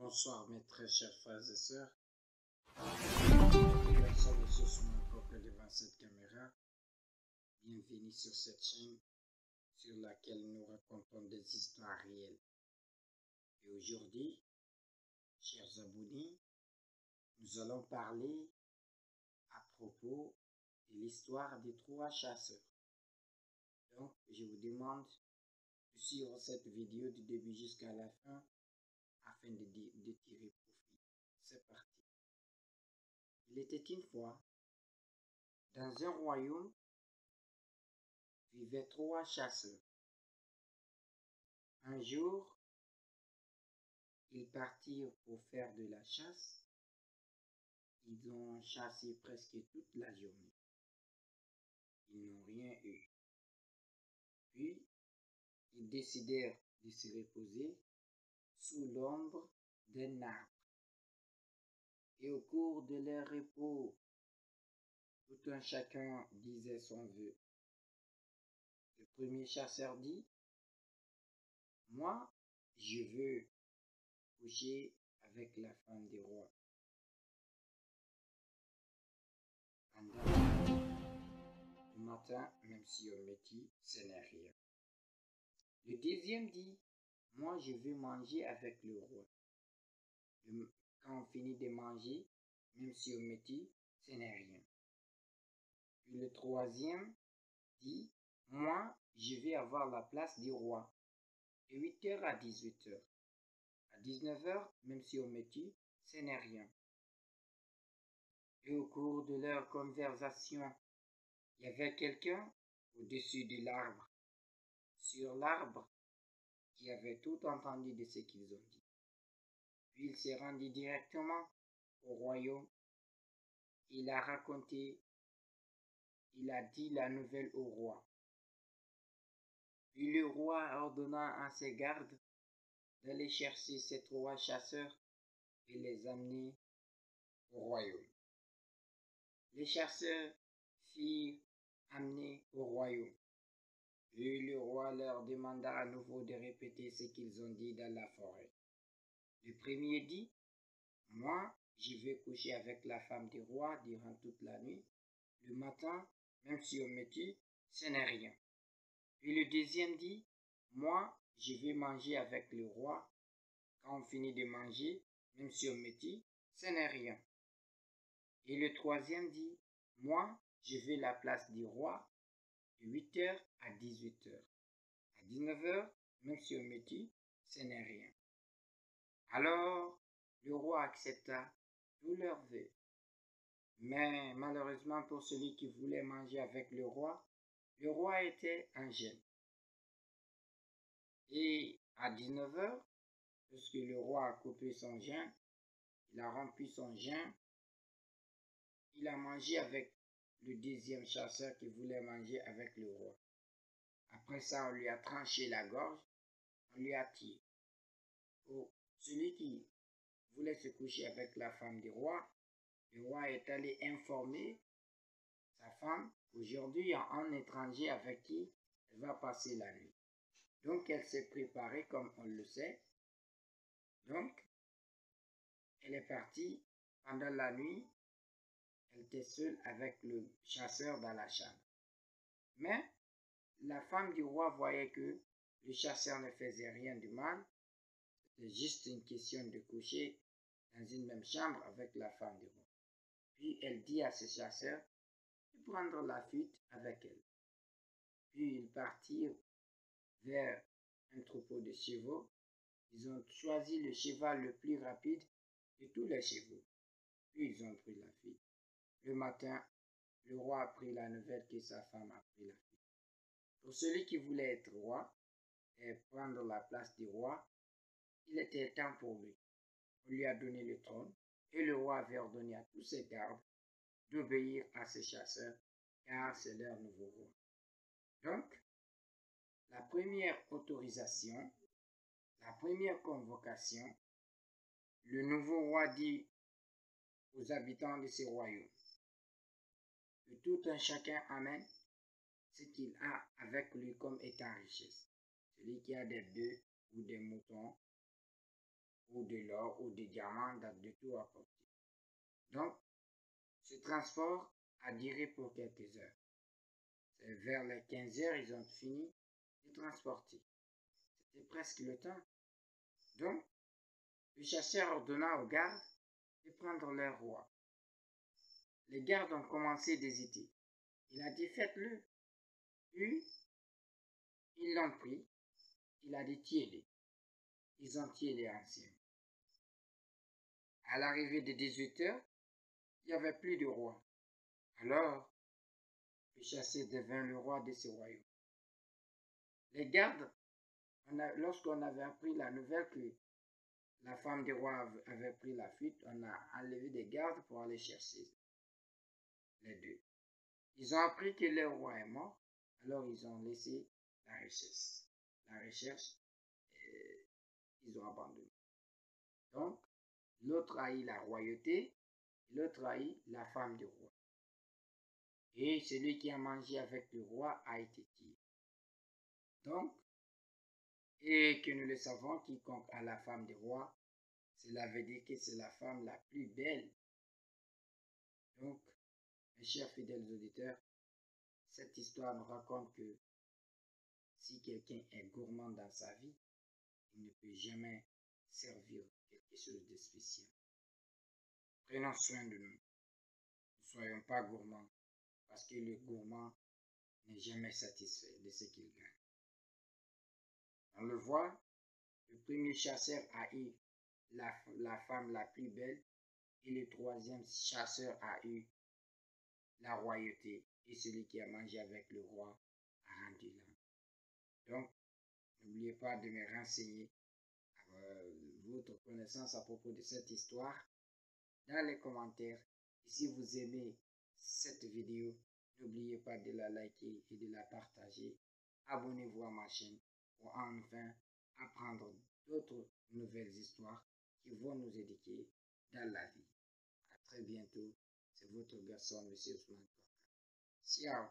Bonsoir mes très chers frères et sœurs. Personne ne se souvient encore que devant cette caméra. Bienvenue sur cette chaîne sur laquelle nous racontons des histoires réelles. Et aujourd'hui, chers abonnés, nous allons parler à propos de l'histoire des 3 chasseurs. Donc, je vous demande de suivre cette vidéo du début jusqu'à la fin afin de tirer profit. C'est parti. Il était une fois, dans un royaume, vivaient 3 chasseurs. Un jour, ils partirent pour faire de la chasse. Ils ont chassé presque toute la journée. Ils n'ont rien eu. Puis, ils décidèrent de se reposer sous l'ombre d'un arbre. Et au cours de leur repos, tout un chacun disait son vœu. Le premier chasseur dit, « Moi, je veux coucher avec la femme du roi. » Le matin, même si on me dit, ce n'est rien. Le deuxième dit, « Moi, je veux manger avec le roi. » Quand on finit de manger, même si on me dit, ce n'est rien. Puis le troisième dit, « Moi, je vais avoir la place du roi. De 8h à 18h. À 19h, même si on me dit, ce n'est rien. » Et au cours de leur conversation, il y avait quelqu'un au-dessus de l'arbre, sur l'arbre, qui avait tout entendu de ce qu'ils ont dit. Puis il s'est rendu directement au royaume. Il a raconté, il a dit la nouvelle au roi. Puis le roi ordonna à ses gardes d'aller chercher ces 3 chasseurs et les amener au royaume. Les chasseurs furent amenés au royaume. Puis le roi leur demanda à nouveau de répéter ce qu'ils ont dit dans la forêt. Le premier dit, « Moi, je vais coucher avec la femme du roi durant toute la nuit. Le matin, même si on me dit, ce n'est rien. » Puis le deuxième dit, « Moi, je vais manger avec le roi. Quand on finit de manger, même si on me dit, ce n'est rien. » Et le troisième dit, « Moi, je vais la place du roi de 8h à 18h. À 19h, même si on me dit, ce n'est rien. » Alors, le roi accepta tous leurs vœux. Mais malheureusement pour celui qui voulait manger avec le roi était un jeune. Et à 19h, lorsque le roi a coupé son jeûne, il a rempli son jeûne, il a mangé avec le deuxième chasseur qui voulait manger avec le roi. Après ça, on lui a tranché la gorge, on lui a tiré. Pour celui qui voulait se coucher avec la femme du roi, le roi est allé informer sa femme qu'aujourd'hui, il y a un étranger avec qui elle va passer la nuit. Donc, elle s'est préparée comme on le sait. Donc, elle est partie pendant la nuit. Elle était seule avec le chasseur dans la chambre. Mais la femme du roi voyait que le chasseur ne faisait rien de mal. C'était juste une question de coucher dans une même chambre avec la femme du roi. Puis elle dit à ce chasseur de prendre la fuite avec elle. Puis ils partirent vers un troupeau de chevaux. Ils ont choisi le cheval le plus rapide de tous les chevaux. Puis ils ont pris la fuite. Le matin, le roi a pris la nouvelle que sa femme a pris la fuite. Pour celui qui voulait être roi et prendre la place du roi, il était temps pour lui. On lui a donné le trône et le roi avait ordonné à tous ses gardes d'obéir à ses chasseurs car c'est leur nouveau roi. Donc, la première autorisation, la première convocation, le nouveau roi dit aux habitants de ce royaume que tout un chacun amène ce qu'il a avec lui comme étant richesse. Celui qui a des bœufs ou des moutons ou de l'or ou des diamants, de tout apporter. Donc, ce transport a duré pour quelques heures. Vers les 15 heures, ils ont fini de transporter. C'était presque le temps. Donc, le chasseur ordonna aux gardes de prendre leur roi. Les gardes ont commencé d'hésiter. Il a dit, faites-le. Puis, ils l'ont pris. Il a dit, tuez-les. Ils ont tué les anciens. À l'arrivée de 18 heures, il n'y avait plus de roi. Alors, le chasseur devint le roi de ce royaume. Les gardes, lorsqu'on avait appris la nouvelle que la femme du roi avait pris la fuite, on a enlevé des gardes pour aller chercher les deux. Ils ont appris que le roi est mort, alors ils ont laissé la recherche. La recherche, ils ont abandonné. Donc, l'autre a eu la royauté, l'autre a eu la femme du roi. Et celui qui a mangé avec le roi a été tué. Donc, et que nous le savons, quiconque a la femme du roi, cela veut dire que c'est la femme la plus belle. Donc, mes chers fidèles auditeurs, cette histoire nous raconte que si quelqu'un est gourmand dans sa vie, il ne peut jamais servir quelque chose de spécial. Prenons soin de nous. Ne soyons pas gourmands, parce que le gourmand n'est jamais satisfait de ce qu'il gagne. On le voit, le premier chasseur a eu la femme la plus belle et le troisième chasseur a eu la royauté et celui qui a mangé avec le roi a rendu l'âme. Donc, n'oubliez pas de me renseigner votre connaissance à propos de cette histoire dans les commentaires. Et si vous aimez cette vidéo, n'oubliez pas de la liker et de la partager. Abonnez-vous à ma chaîne pour enfin apprendre d'autres nouvelles histoires qui vont nous éduquer dans la vie. À très bientôt. C'est votre garçon, M. Ousmane. Ciao.